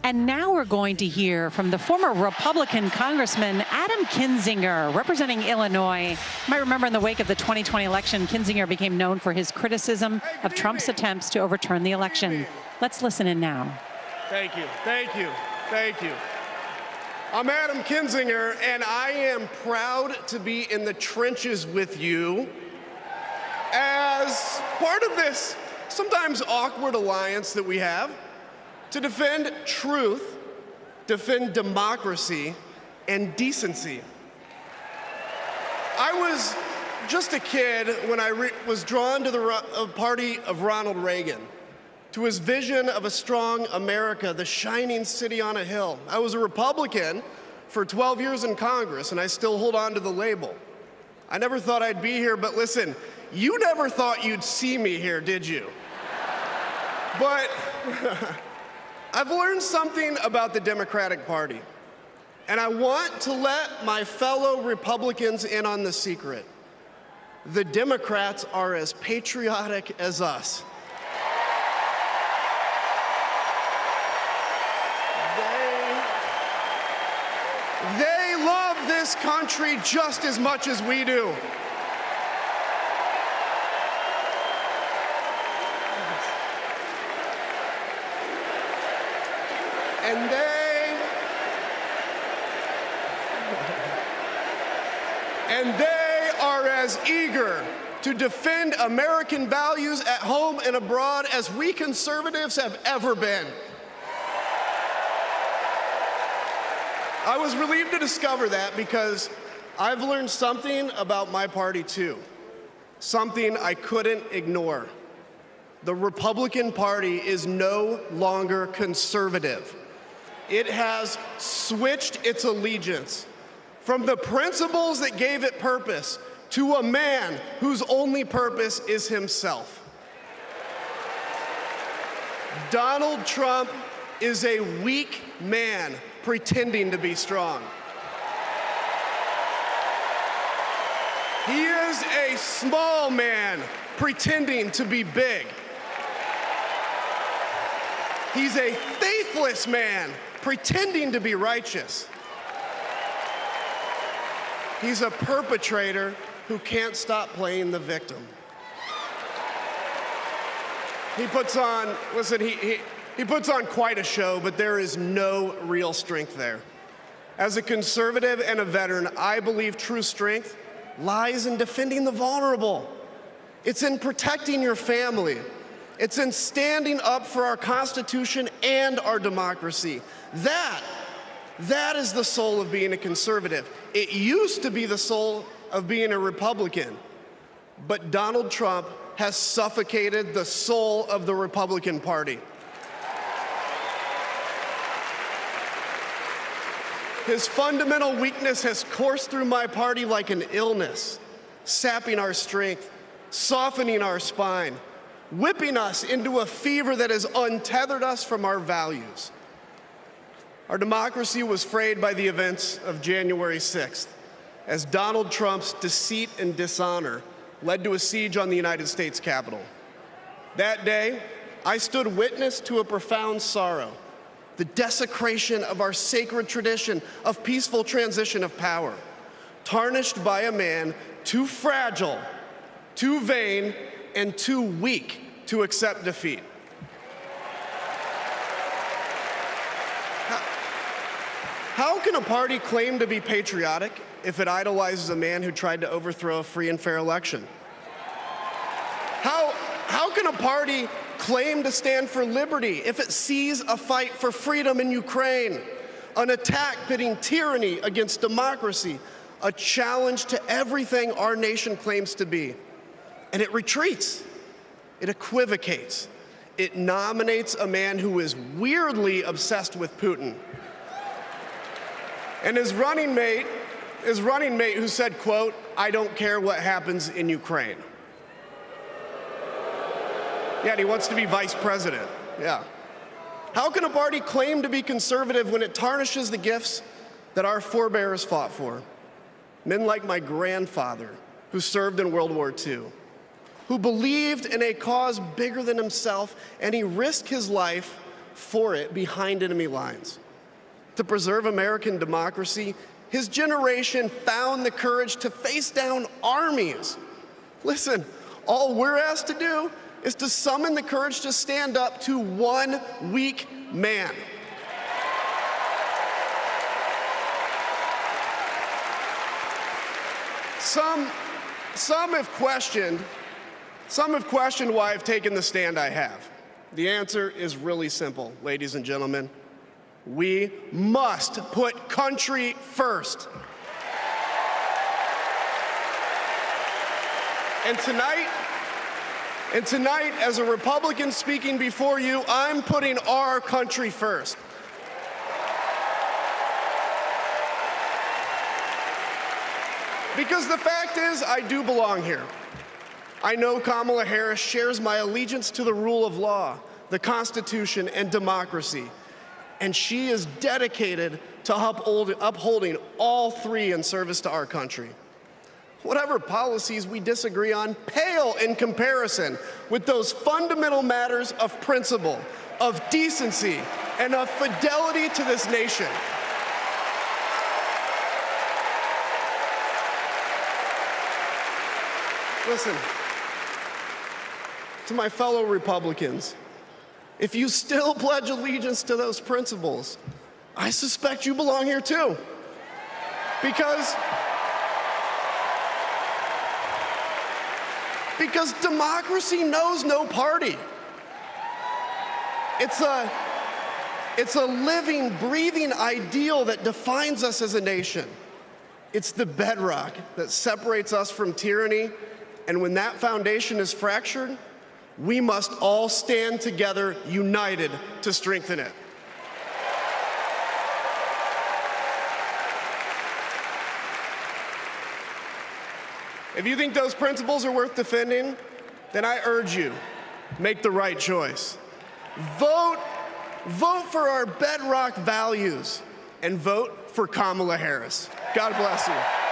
And now we're going to hear from the former Republican Congressman Adam Kinzinger, representing Illinois. You might remember in the wake of the 2020 election, Kinzinger became known for his criticism of Trump's attempts to overturn the election. Let's listen in now. Thank you. I'm Adam Kinzinger, and I am proud to be in the trenches with you as part of this sometimes awkward alliance that we have to defend truth, defend democracy, and decency. I was just a kid when I was drawn to the party of Ronald Reagan, to his vision of a strong America, the shining city on a hill. I was a Republican for 12 years in Congress, and I still hold on to the label. I never thought I'd be here, but listen, you never thought you'd see me here, did you? But I've learned something about the Democratic Party, and I want to let my fellow Republicans in on the secret. The Democrats are as patriotic as us. They love this country just as much as we do. And they are as eager to defend American values at home and abroad as we conservatives have ever been. I was relieved to discover that because I've learned something about my party too, something I couldn't ignore. The Republican Party is no longer conservative. It has switched its allegiance from the principles that gave it purpose to a man whose only purpose is himself. Donald Trump is a weak man pretending to be strong. He is a small man pretending to be big. He's a faithless man pretending to be righteous. He's a perpetrator who can't stop playing the victim. He puts on, listen, he puts on quite a show, but there is no real strength there. As a conservative and a veteran, I believe true strength lies in defending the vulnerable. It's in protecting your family. It's in standing up for our Constitution and our democracy. That is the soul of being a conservative. It used to be the soul of being a Republican, but Donald Trump has suffocated the soul of the Republican Party. His fundamental weakness has coursed through my party like an illness, sapping our strength, softening our spine, whipping us into a fever that has untethered us from our values. Our democracy was frayed by the events of January 6th, as Donald Trump's deceit and dishonor led to a siege on the United States Capitol. That day, I stood witness to a profound sorrow, the desecration of our sacred tradition of peaceful transition of power, tarnished by a man too fragile, too vain, and too weak to accept defeat. How can a party claim to be patriotic if it idolizes a man who tried to overthrow a free and fair election? How can a party claim to stand for liberty if it sees a fight for freedom in Ukraine, an attack pitting tyranny against democracy, a challenge to everything our nation claims to be, and it retreats, it equivocates, it nominates a man who is weirdly obsessed with Putin? And his running mate who said, quote, "I don't care what happens in Ukraine." Yeah, and he wants to be vice president. Yeah. How can a party claim to be conservative when it tarnishes the gifts that our forebears fought for? Men like my grandfather, who served in World War II, who believed in a cause bigger than himself, and he risked his life for it behind enemy lines. To preserve American democracy, his generation found the courage to face down armies. Listen, all we're asked to do is to summon the courage to stand up to one weak man. Some have questioned why I've taken the stand I have. The answer is really simple, ladies and gentlemen. We must put country first. And tonight, as a Republican speaking before you, I'm putting our country first. Because the fact is, I do belong here. I know Kamala Harris shares my allegiance to the rule of law, the Constitution, and democracy. And she is dedicated to upholding all three in service to our country. Whatever policies we disagree on pale in comparison with those fundamental matters of principle, of decency, and of fidelity to this nation. Listen, to my fellow Republicans, if you still pledge allegiance to those principles, I suspect you belong here too. Because democracy knows no party. It's a living, breathing ideal that defines us as a nation. It's the bedrock that separates us from tyranny, and when that foundation is fractured, we must all stand together, united, to strengthen it. If you think those principles are worth defending, then I urge you, make the right choice. Vote for our bedrock values, and vote for Kamala Harris. God bless you.